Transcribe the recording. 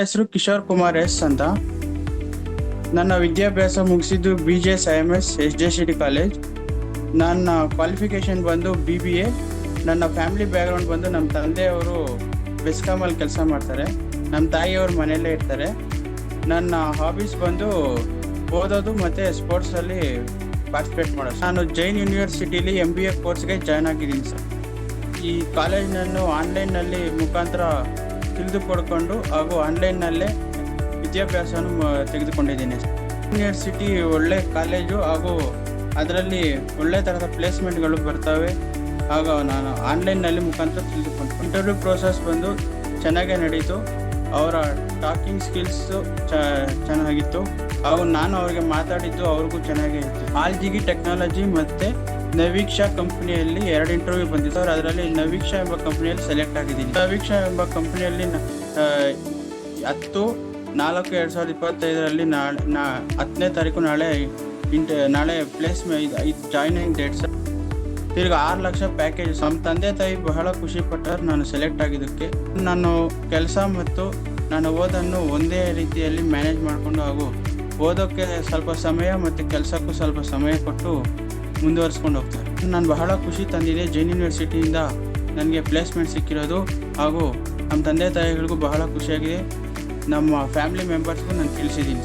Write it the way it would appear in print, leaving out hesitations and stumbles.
ಹೆಸರು ಕಿಶೋರ್ ಕುಮಾರ್ ಎಸ್ ಅಂತ. ನನ್ನ ವಿದ್ಯಾಭ್ಯಾಸ ಮುಗಿಸಿದ್ದು BJSIMS SJCD ಕಾಲೇಜ್. ನನ್ನ ಕ್ವಾಲಿಫಿಕೇಶನ್ ಬಂದು BBA. ನನ್ನ ಫ್ಯಾಮಿಲಿ ಬ್ಯಾಕ್ಗ್ರೌಂಡ್ ಬಂದು ನಮ್ಮ ತಂದೆಯವರು ಬೆಸ್ಕಾಮಲ್ಲಿ ಕೆಲಸ ಮಾಡ್ತಾರೆ, ನಮ್ಮ ತಾಯಿಯವರು ಮನೆಯಲ್ಲೇ ಇರ್ತಾರೆ. ನನ್ನ ಹಾಬೀಸ್ ಬಂದು ಓದೋದು ಮತ್ತು ಸ್ಪೋರ್ಟ್ಸಲ್ಲಿ ಪಾರ್ಟಿಸಿಪೇಟ್ ಮಾಡೋದು. ನಾನು ಜೈನ್ ಯೂನಿವರ್ಸಿಟಿಲಿ MBA ಕೋರ್ಸ್ಗೆ ಜಾಯ್ನ್ ಆಗಿದ್ದೀನಿ ಸರ್. ಈ ಕಾಲೇಜ್ನನ್ನು ಆನ್ಲೈನ್ನಲ್ಲಿ ಮುಖಾಂತರ ತಿಳಿದುಕೊಡ್ಕೊಂಡು ಹಾಗೂ ಆನ್ಲೈನ್ನಲ್ಲೇ ವಿದ್ಯಾಭ್ಯಾಸವನ್ನು ತೆಗೆದುಕೊಂಡಿದ್ದೀನಿ. ಯೂನಿವರ್ಸಿಟಿ ಒಳ್ಳೆ ಕಾಲೇಜು ಹಾಗೂ ಅದರಲ್ಲಿ ಒಳ್ಳೆ ಥರದ ಪ್ಲೇಸ್ಮೆಂಟ್ಗಳು ಬರ್ತವೆ. ಹಾಗೂ ನಾನು ಆನ್ಲೈನ್ನಲ್ಲಿ ಮುಖಾಂತರ ತಿಳಿದುಕೊಂಡು ಇಂಟರ್ವ್ಯೂ ಪ್ರೋಸೆಸ್ ಬಂದು ಚೆನ್ನಾಗೇ ನಡೀತು. ಅವರ ಟಾಕಿಂಗ್ ಸ್ಕಿಲ್ಸು ಚೆನ್ನಾಗಿತ್ತು ಹಾಗೂ ನಾನು ಅವರಿಗೆ ಮಾತಾಡಿದ್ದು ಅವ್ರಿಗೂ ಚೆನ್ನಾಗೇ ಇತ್ತು. ಆಲ್ಜಿಗಿ ಟೆಕ್ನಾಲಜಿ ಮತ್ತು ನವೀಕ್ಷಾ ಕಂಪ್ನಿಯಲ್ಲಿ 2 ಇಂಟರ್ವ್ಯೂ ಬಂದಿತ್ತು. ಅದರಲ್ಲಿ ನವೀಕ್ಷಾ ಎಂಬ ಕಂಪ್ನಿಯಲ್ಲಿ ಸೆಲೆಕ್ಟ್ ಆಗಿದ್ದೀನಿ. ನವೀಕ್ಷಾ ಎಂಬ ಕಂಪ್ನಿಯಲ್ಲಿ 10/4/2025 10ನೇ ತಾರೀಕು ನಾಳೆ ಪ್ಲೇಸ್ಮೆಂಟ್ ಜಾಯ್ನಿಂಗ್ ಡೇಟ್ಸ್. ತಿರ್ಗಿ 6 ಲಕ್ಷ ಪ್ಯಾಕೇಜ್. ನಮ್ಮ ತಂದೆ ತಾಯಿ ಬಹಳ ಖುಷಿ ಪಟ್ಟರು ನಾನು ಸೆಲೆಕ್ಟ್ ಆಗಿದ್ದಕ್ಕೆ. ನಾನು ಕೆಲಸ ಮತ್ತು ನಾನು ಓದನ್ನು ಒಂದೇ ರೀತಿಯಲ್ಲಿ ಮ್ಯಾನೇಜ್ ಮಾಡಿಕೊಂಡು ಹಾಗೂ ಓದೋಕ್ಕೆ ಸ್ವಲ್ಪ ಸಮಯ ಮತ್ತು ಕೆಲಸಕ್ಕೂ ಸ್ವಲ್ಪ ಸಮಯ ಕೊಟ್ಟು ಮುಂದುವರಿಸ್ಕೊಂಡು ಹೋಗ್ತಾರೆ. ನಾನು ಬಹಳ ಖುಷಿ ತಂದಿದೆ ಜೈನ್ ಯೂನಿವರ್ಸಿಟಿಯಿಂದ ನನಗೆ ಪ್ಲೇಸ್ಮೆಂಟ್ ಸಿಕ್ಕಿರೋದು. ಹಾಗೂ ನಮ್ಮ ತಂದೆ ತಾಯಿಗಳಿಗೂ ಬಹಳ ಖುಷಿಯಾಗಿದೆ. ನಮ್ಮ ಫ್ಯಾಮಿಲಿ ಮೆಂಬರ್ಸ್ಗೂ ನಾನು ತಿಳಿಸಿದ್ದೀನಿ.